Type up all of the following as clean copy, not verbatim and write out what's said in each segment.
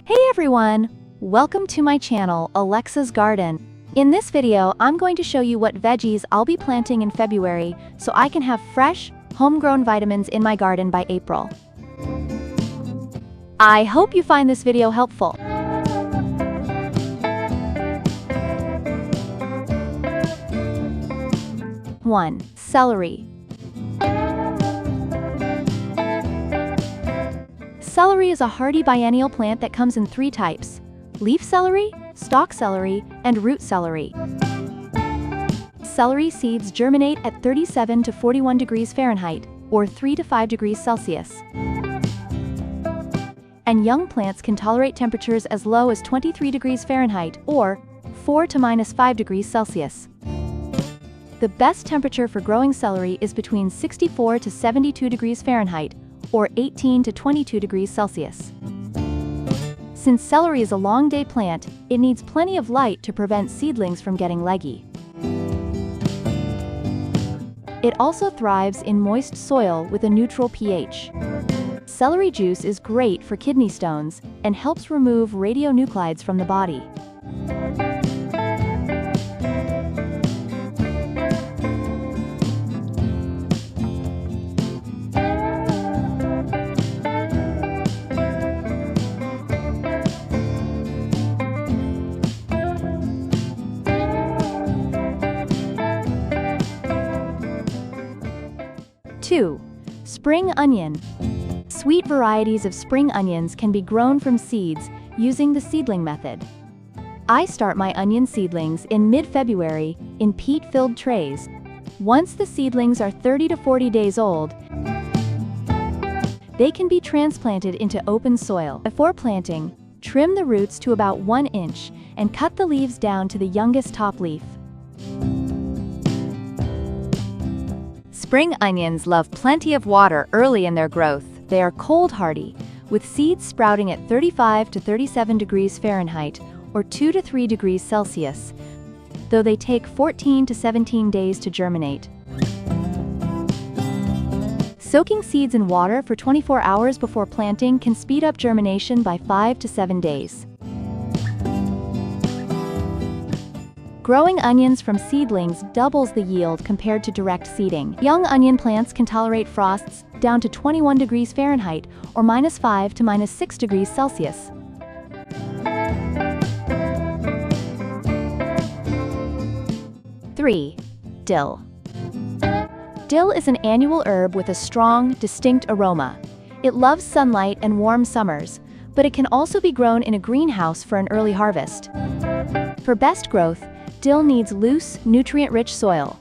Hey everyone! Welcome to my channel, Alexa's Garden. In this video, I'm going to show you what veggies I'll be planting in February so I can have fresh, homegrown vitamins in my garden by April. I hope you find this video helpful. 1. Celery. Celery is a hardy biennial plant that comes in 3 types: leaf celery, stalk celery, and root celery. Celery seeds germinate at 37 to 41 degrees Fahrenheit, or 3 to 5 degrees Celsius. And young plants can tolerate temperatures as low as 23 degrees Fahrenheit, or 4 to -5 degrees Celsius. The best temperature for growing celery is between 64 to 72 degrees Fahrenheit, or 18 to 22 degrees Celsius. Since celery is a long day plant, it needs plenty of light to prevent seedlings from getting leggy. It also thrives in moist soil with a neutral pH. Celery juice is great for kidney stones and helps remove radionuclides from the body. Two. Spring onion. Sweet varieties of spring onions can be grown from seeds using the seedling method. I start my onion seedlings in mid-February in peat-filled trays. Once the seedlings are 30 to 40 days old, they can be transplanted into open soil. Before planting, trim the roots to about 1 inch and cut the leaves down to the youngest top leaf. Spring onions love plenty of water early in their growth. They are cold hardy, with seeds sprouting at 35 to 37 degrees Fahrenheit, or 2 to 3 degrees Celsius, though they take 14 to 17 days to germinate. Soaking seeds in water for 24 hours before planting can speed up germination by 5 to 7 days. Growing onions from seedlings doubles the yield compared to direct seeding. Young onion plants can tolerate frosts down to 21 degrees Fahrenheit, or -5 to -6 degrees Celsius. Three. Dill. Dill is an annual herb with a strong, distinct aroma. It loves sunlight and warm summers, but it can also be grown in a greenhouse for an early harvest. For best growth, dill needs loose, nutrient-rich soil.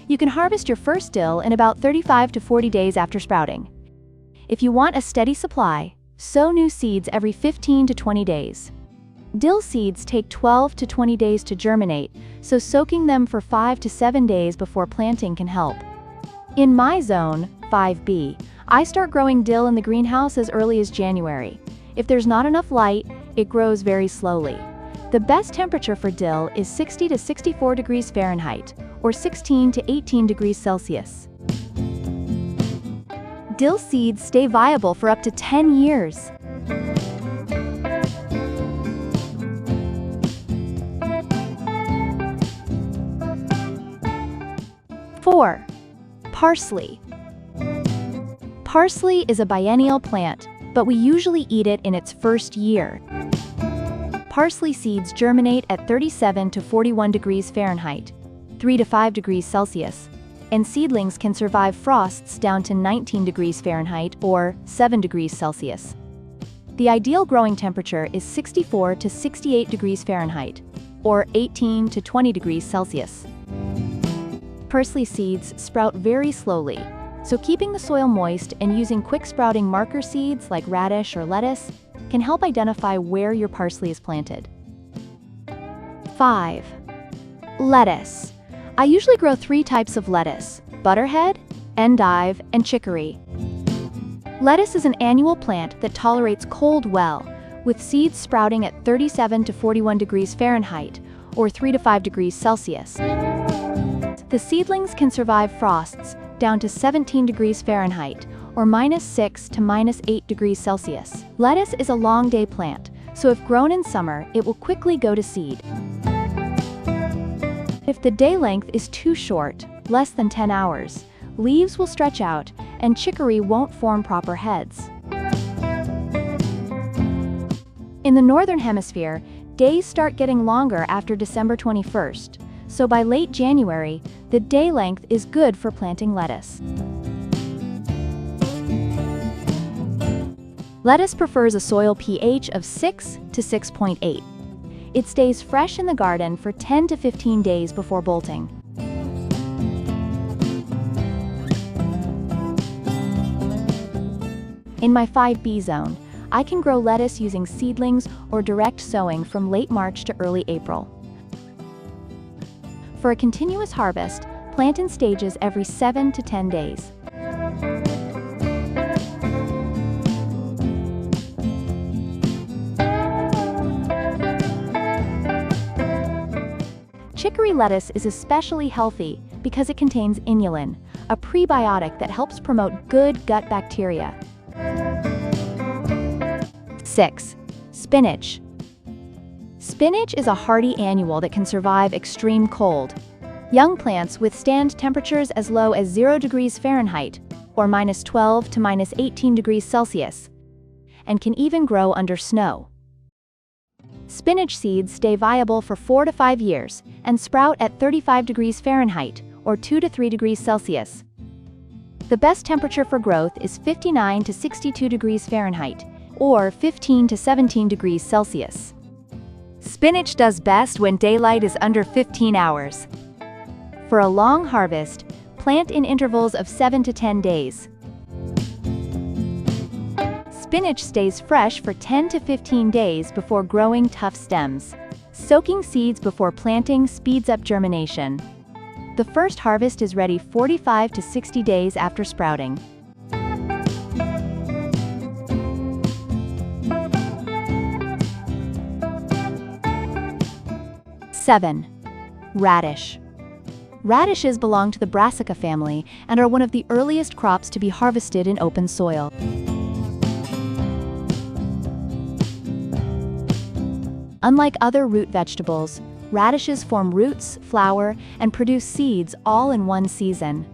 You can harvest your first dill in about 35 to 40 days after sprouting. If you want a steady supply, sow new seeds every 15 to 20 days. Dill seeds take 12 to 20 days to germinate, so soaking them for 5 to 7 days before planting can help. In my zone, 5B, I start growing dill in the greenhouse as early as January. If there's not enough light, it grows very slowly. The best temperature for dill is 60 to 64 degrees Fahrenheit, or 16 to 18 degrees Celsius. Dill seeds stay viable for up to 10 years. Four. Parsley. Parsley is a biennial plant, but we usually eat it in its first year. Parsley seeds germinate at 37 to 41 degrees Fahrenheit, 3 to 5 degrees Celsius, and seedlings can survive frosts down to 19 degrees Fahrenheit, or 7 degrees Celsius. The ideal growing temperature is 64 to 68 degrees Fahrenheit, or 18 to 20 degrees Celsius. Parsley seeds sprout very slowly, so keeping the soil moist and using quick sprouting marker seeds like radish or lettuce can help identify where your parsley is planted. 5. Lettuce. I usually grow 3 types of lettuce: butterhead, endive, and chicory. Lettuce is an annual plant that tolerates cold well, with seeds sprouting at 37 to 41 degrees Fahrenheit, or 3 to 5 degrees Celsius. The seedlings can survive frosts down to 17 degrees Fahrenheit, or -6 to -8 degrees Celsius. Lettuce is a long day plant, so if grown in summer, it will quickly go to seed. If the day length is too short, less than 10 hours, leaves will stretch out and chicory won't form proper heads. In the Northern Hemisphere, days start getting longer after December 21st, so by late January, the day length is good for planting lettuce. Lettuce prefers a soil pH of 6 to 6.8. It stays fresh in the garden for 10 to 15 days before bolting. In my 5B zone, I can grow lettuce using seedlings or direct sowing from late March to early April. For a continuous harvest, plant in stages every 7 to 10 days. Chicory lettuce is especially healthy because it contains inulin, a prebiotic that helps promote good gut bacteria. 6. Spinach. Spinach is a hardy annual that can survive extreme cold. Young plants withstand temperatures as low as 0 degrees Fahrenheit, or -12 to -18 degrees Celsius, and can even grow under snow. Spinach seeds stay viable for 4 to 5 years and sprout at 35 degrees Fahrenheit, or 2 to 3 degrees Celsius. The best temperature for growth is 59 to 62 degrees Fahrenheit, or 15 to 17 degrees Celsius. Spinach does best when daylight is under 15 hours. For a long harvest, plant in intervals of 7 to 10 days. Spinach stays fresh for 10 to 15 days before growing tough stems. Soaking seeds before planting speeds up germination. The first harvest is ready 45 to 60 days after sprouting. 7. Radish. Radishes belong to the Brassica family and are one of the earliest crops to be harvested in open soil. Unlike other root vegetables, radishes form roots, flower, and produce seeds all in one season.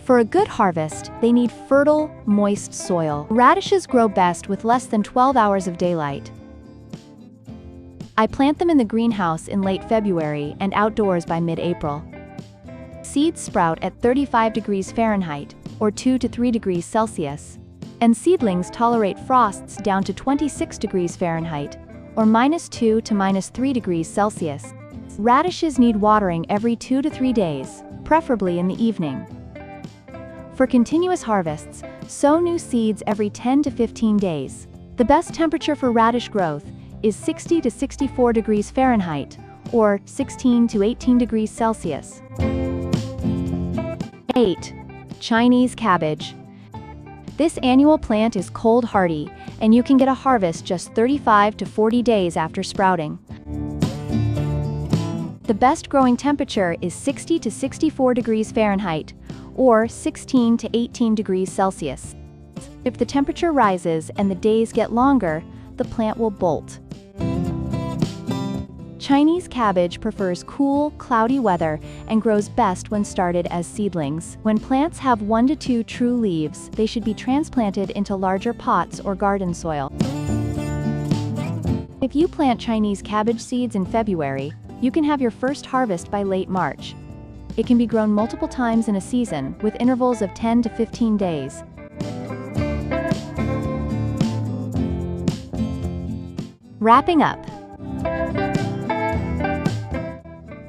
For a good harvest, they need fertile, moist soil. Radishes grow best with less than 12 hours of daylight. I plant them in the greenhouse in late February and outdoors by mid-April. Seeds sprout at 35 degrees Fahrenheit, or 2 to 3 degrees Celsius. And seedlings tolerate frosts down to 26 degrees Fahrenheit, or -2 to -3 degrees Celsius. Radishes need watering every 2 to 3 days, preferably in the evening. For continuous harvests, sow new seeds every 10 to 15 days. The best temperature for radish growth is 60 to 64 degrees Fahrenheit, or 16 to 18 degrees Celsius. 8. Chinese cabbage. This annual plant is cold hardy, and you can get a harvest just 35 to 40 days after sprouting. The best growing temperature is 60 to 64 degrees Fahrenheit, or 16 to 18 degrees Celsius. If the temperature rises and the days get longer, the plant will bolt. Chinese cabbage prefers cool, cloudy weather and grows best when started as seedlings. When plants have 1 to 2 true leaves, they should be transplanted into larger pots or garden soil. If you plant Chinese cabbage seeds in February, you can have your first harvest by late March. It can be grown multiple times in a season, with intervals of 10 to 15 days. Wrapping up.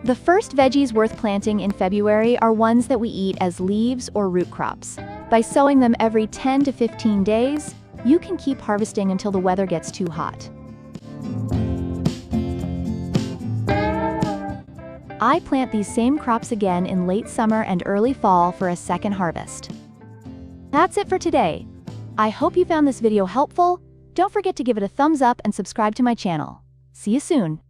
The first veggies worth planting in February are ones that we eat as leaves or root crops. By sowing them every 10 to 15 days, you can keep harvesting until the weather gets too hot. I plant these same crops again in late summer and early fall for a second harvest. That's it for today. I hope you found this video helpful. Don't forget to give it a thumbs up and subscribe to my channel. See you soon.